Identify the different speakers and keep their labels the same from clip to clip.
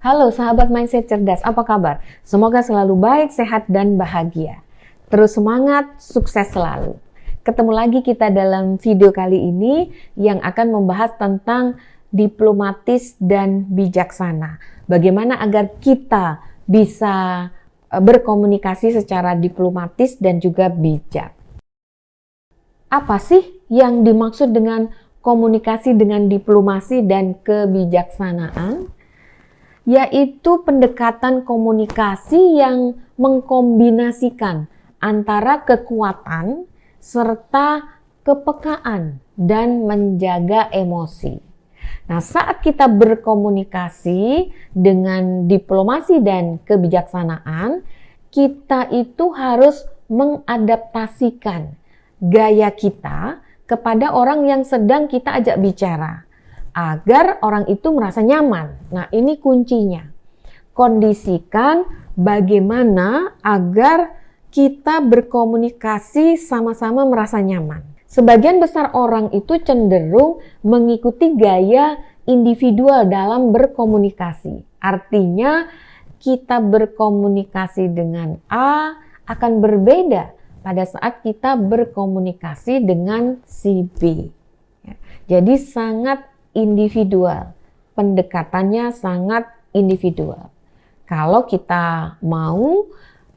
Speaker 1: Halo sahabat Mindset Cerdas, apa kabar? Semoga selalu baik, sehat, dan bahagia. Terus semangat, sukses selalu. Ketemu lagi kita dalam video kali ini yang akan membahas tentang diplomatis dan bijaksana. Bagaimana agar kita bisa berkomunikasi secara diplomatis dan juga bijak. Apa sih yang dimaksud dengan komunikasi dengan diplomasi dan kebijaksanaan? Yaitu pendekatan komunikasi yang mengkombinasikan antara kekuatan serta kepekaan dan menjaga emosi. Nah, saat kita berkomunikasi dengan diplomasi dan kebijaksanaan, kita itu harus mengadaptasikan gaya kita kepada orang yang sedang kita ajak bicara, agar orang itu merasa nyaman. Nah, ini kuncinya. Kondisikan bagaimana agar kita berkomunikasi sama-sama merasa nyaman. Sebagian besar orang itu cenderung mengikuti gaya individual dalam berkomunikasi. Artinya, kita berkomunikasi dengan A akan berbeda pada saat kita berkomunikasi dengan si B. Jadi sangat individual, pendekatannya sangat individual. Kalau kita mau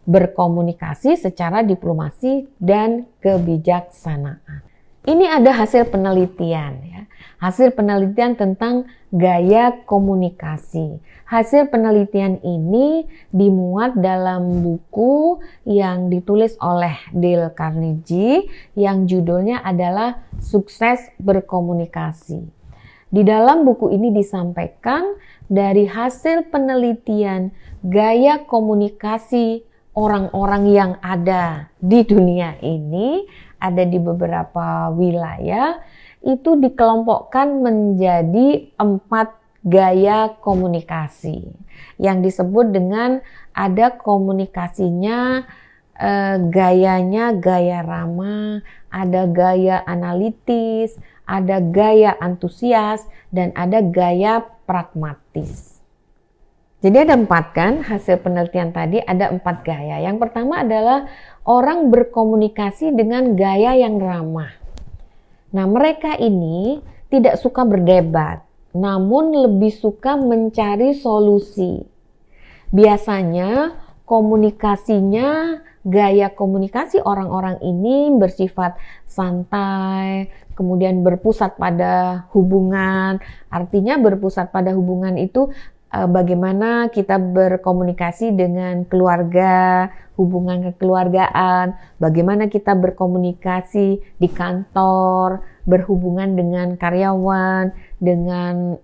Speaker 1: berkomunikasi secara diplomasi dan kebijaksanaan. Ini ada hasil penelitian ya. Hasil penelitian tentang gaya komunikasi. Hasil penelitian ini dimuat dalam buku yang ditulis oleh Dale Carnegie yang judulnya adalah Sukses Berkomunikasi. Di dalam buku ini disampaikan dari hasil penelitian gaya komunikasi orang-orang yang ada di dunia ini, ada di beberapa wilayah, itu dikelompokkan menjadi 4 gaya komunikasi. Yang disebut dengan ada komunikasinya, gayanya gaya ramah, ada gaya analitis, ada gaya antusias, dan ada gaya pragmatis. Jadi ada 4 kan, hasil penelitian tadi ada 4 gaya. Yang pertama adalah orang berkomunikasi dengan gaya yang ramah. Nah, mereka ini tidak suka berdebat, namun lebih suka mencari solusi. Biasanya komunikasinya, gaya komunikasi orang-orang ini bersifat santai, kemudian berpusat pada hubungan. Artinya berpusat pada hubungan itu bagaimana kita berkomunikasi dengan keluarga, hubungan kekeluargaan, bagaimana kita berkomunikasi di kantor, berhubungan dengan karyawan, dengan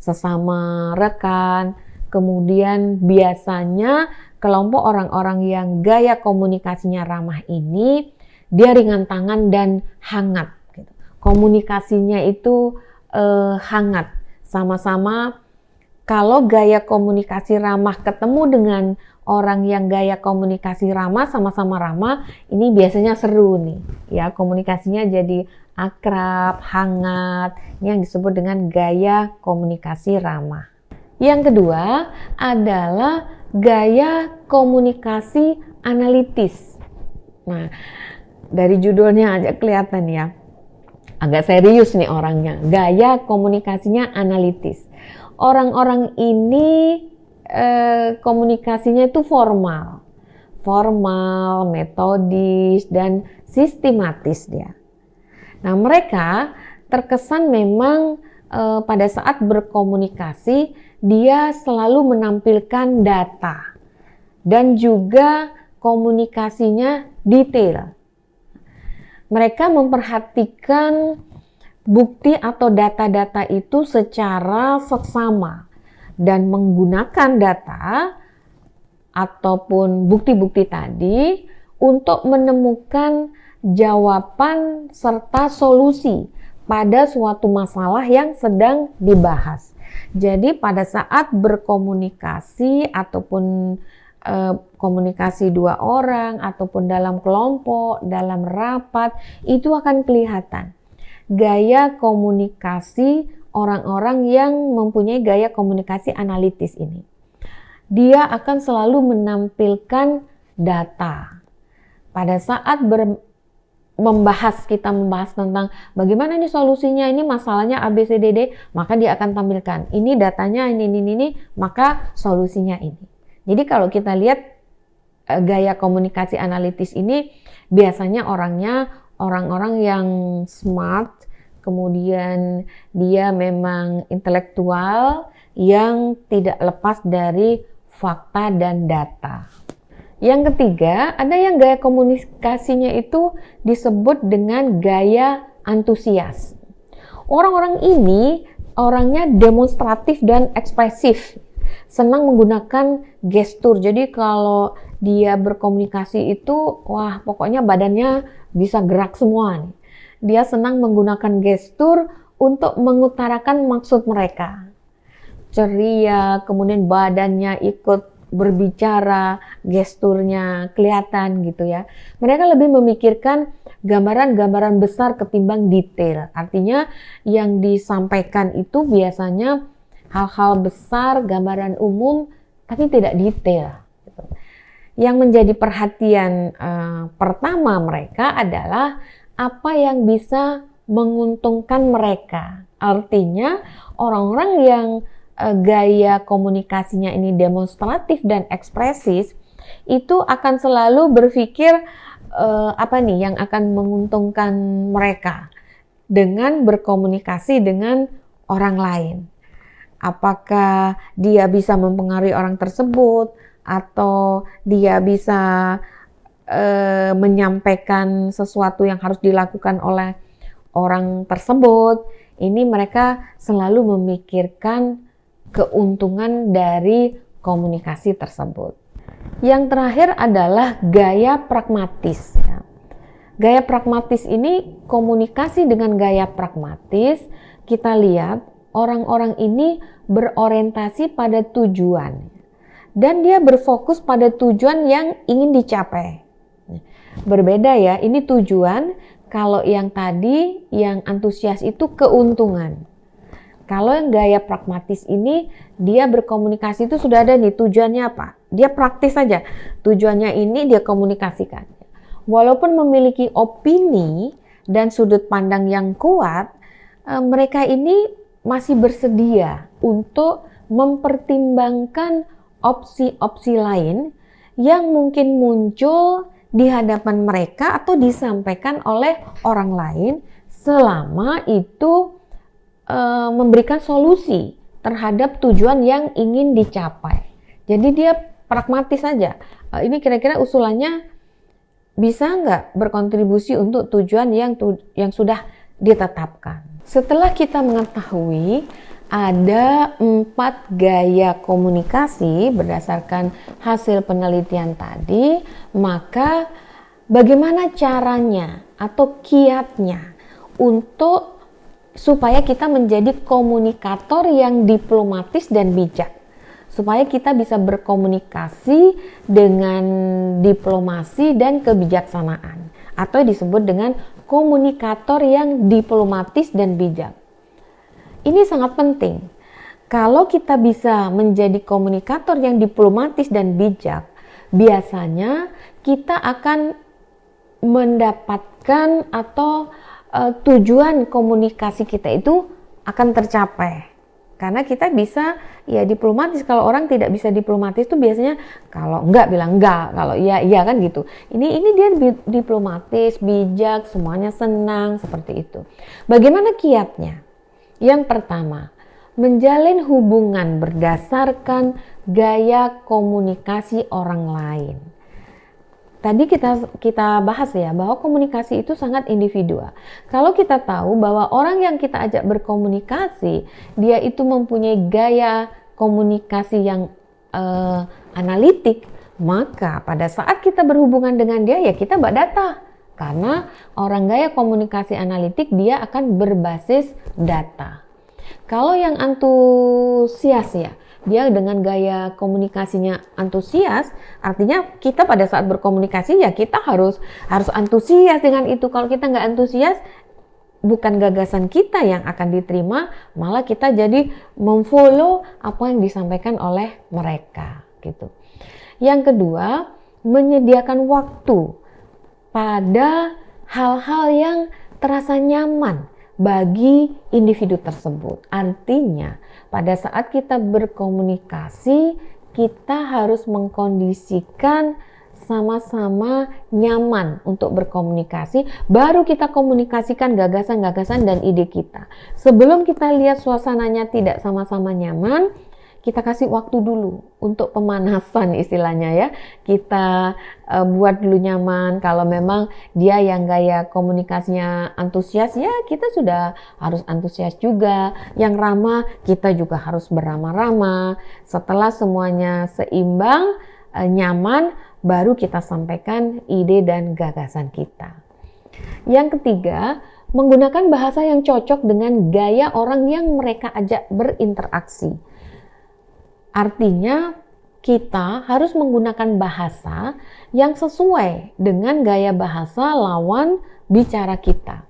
Speaker 1: sesama rekan. Kemudian biasanya kelompok orang-orang yang gaya komunikasinya ramah ini, dia ringan tangan dan hangat. Komunikasinya itu hangat, sama-sama. Kalau gaya komunikasi ramah ketemu dengan orang yang gaya komunikasi ramah, sama-sama ramah, ini biasanya seru nih. Ya, komunikasinya jadi akrab, hangat. Ini yang disebut dengan gaya komunikasi ramah. Yang kedua adalah gaya komunikasi analitis. Nah, dari judulnya aja kelihatan ya. Agak serius nih orangnya. Gaya komunikasinya analitis. Orang-orang ini komunikasinya itu formal, metodis, dan sistematis dia. Nah, mereka terkesan memang pada saat berkomunikasi dia selalu menampilkan data dan juga komunikasinya detail. Mereka memperhatikan bukti atau data-data itu secara seksama dan menggunakan data ataupun bukti-bukti tadi untuk menemukan jawaban serta solusi pada suatu masalah yang sedang dibahas. Jadi pada saat berkomunikasi ataupun komunikasi 2 orang ataupun dalam kelompok, dalam rapat, itu akan kelihatan gaya komunikasi orang-orang yang mempunyai gaya komunikasi analitis ini. Dia akan selalu menampilkan data. Pada saat kita membahas tentang bagaimana ini solusinya, ini masalahnya ABCDD, maka dia akan tampilkan ini datanya, ini, maka solusinya ini. Jadi kalau kita lihat gaya komunikasi analitis ini, biasanya orangnya orang-orang yang smart, kemudian dia memang intelektual yang tidak lepas dari fakta dan data. Yang ketiga, ada yang gaya komunikasinya itu disebut dengan gaya antusias. Orang-orang ini orangnya demonstratif dan ekspresif, senang menggunakan gestur. Jadi kalau dia berkomunikasi itu, wah pokoknya badannya bisa gerak semua nih. Dia senang menggunakan gestur untuk mengutarakan maksud mereka. Ceria, kemudian badannya ikut berbicara, gesturnya kelihatan gitu ya. Mereka lebih memikirkan gambaran-gambaran besar ketimbang detail. Artinya yang disampaikan itu biasanya hal-hal besar, gambaran umum, tapi tidak detail. Yang menjadi perhatian pertama mereka adalah apa yang bisa menguntungkan mereka. Artinya orang-orang yang gaya komunikasinya ini demonstratif dan ekspresif itu akan selalu berpikir apa nih yang akan menguntungkan mereka dengan berkomunikasi dengan orang lain. Apakah dia bisa mempengaruhi orang tersebut atau dia bisa menyampaikan sesuatu yang harus dilakukan oleh orang tersebut. Ini mereka selalu memikirkan keuntungan dari komunikasi tersebut. Yang terakhir adalah gaya pragmatis. Gaya pragmatis ini, komunikasi dengan gaya pragmatis, kita lihat orang-orang ini berorientasi pada tujuan. Dan dia berfokus pada tujuan yang ingin dicapai. Berbeda ya, ini tujuan. Kalau yang tadi, yang antusias itu keuntungan. Kalau yang gaya pragmatis ini, dia berkomunikasi itu sudah ada nih tujuannya apa. Dia praktis saja. Tujuannya ini dia komunikasikan. Walaupun memiliki opini dan sudut pandang yang kuat, mereka ini masih bersedia untuk mempertimbangkan opsi-opsi lain yang mungkin muncul di hadapan mereka atau disampaikan oleh orang lain selama itu memberikan solusi terhadap tujuan yang ingin dicapai. Jadi dia pragmatis saja. Ini kira-kira usulannya bisa nggak berkontribusi untuk tujuan yang sudah ditetapkan. Setelah kita mengetahui ada 4 gaya komunikasi berdasarkan hasil penelitian tadi, maka bagaimana caranya atau kiatnya untuk supaya kita menjadi komunikator yang diplomatis dan bijak, supaya kita bisa berkomunikasi dengan diplomasi dan kebijaksanaan, atau disebut dengan komunikator yang diplomatis dan bijak. Ini sangat penting. Kalau kita bisa menjadi komunikator yang diplomatis dan bijak, biasanya kita akan mendapatkan atau tujuan komunikasi kita itu akan tercapai. Karena kita bisa ya diplomatis. Kalau orang tidak bisa diplomatis itu biasanya kalau enggak bilang enggak, kalau iya iya kan gitu. Ini dia diplomatis, bijak, semuanya senang seperti itu. Bagaimana kiatnya? Yang pertama, menjalin hubungan berdasarkan gaya komunikasi orang lain. Tadi kita bahas ya bahwa komunikasi itu sangat individual. Kalau kita tahu bahwa orang yang kita ajak berkomunikasi, dia itu mempunyai gaya komunikasi yang analitik, maka pada saat kita berhubungan dengan dia ya kita bawa data. Karena orang gaya komunikasi analitik dia akan berbasis data. Kalau yang antusias ya, dia dengan gaya komunikasinya antusias, artinya kita pada saat berkomunikasi ya kita harus antusias dengan itu. Kalau kita nggak antusias, bukan gagasan kita yang akan diterima, malah kita jadi memfollow apa yang disampaikan oleh mereka gitu. Yang kedua, menyediakan waktu pada hal-hal yang terasa nyaman bagi individu tersebut. Artinya, pada saat kita berkomunikasi, kita harus mengkondisikan sama-sama nyaman untuk berkomunikasi, baru kita komunikasikan gagasan-gagasan dan ide kita. Sebelum kita lihat suasananya tidak sama-sama nyaman, kita kasih waktu dulu untuk pemanasan istilahnya ya. Kita buat dulu nyaman. Kalau memang dia yang gaya komunikasinya antusias, ya kita sudah harus antusias juga. Yang ramah, kita juga harus beramah-ramah. Setelah semuanya seimbang, nyaman, baru kita sampaikan ide dan gagasan kita. Yang ketiga, menggunakan bahasa yang cocok dengan gaya orang yang mereka ajak berinteraksi. Artinya kita harus menggunakan bahasa yang sesuai dengan gaya bahasa lawan bicara kita.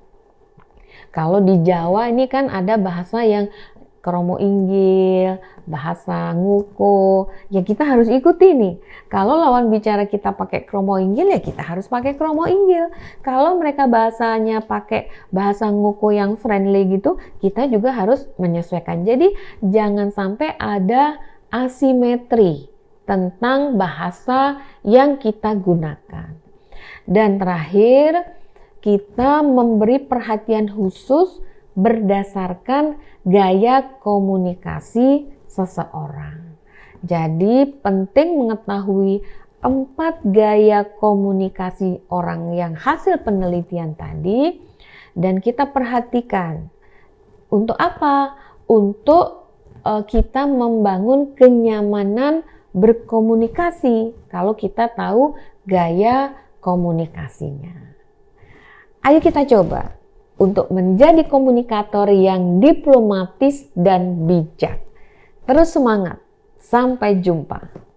Speaker 1: Kalau di Jawa ini kan ada bahasa yang kromo inggil, bahasa nguko, ya kita harus ikuti nih. Kalau lawan bicara kita pakai kromo inggil, ya kita harus pakai kromo inggil. Kalau mereka bahasanya pakai bahasa nguko yang friendly gitu, kita juga harus menyesuaikan. Jadi jangan sampai ada asimetri tentang bahasa yang kita gunakan. Dan terakhir, kita memberi perhatian khusus berdasarkan gaya komunikasi seseorang. Jadi penting mengetahui 4 gaya komunikasi orang yang hasil penelitian tadi, dan kita perhatikan. Untuk apa? Untuk kita membangun kenyamanan berkomunikasi kalau kita tahu gaya komunikasinya. Ayo kita coba untuk menjadi komunikator yang diplomatis dan bijak. Terus semangat, sampai jumpa.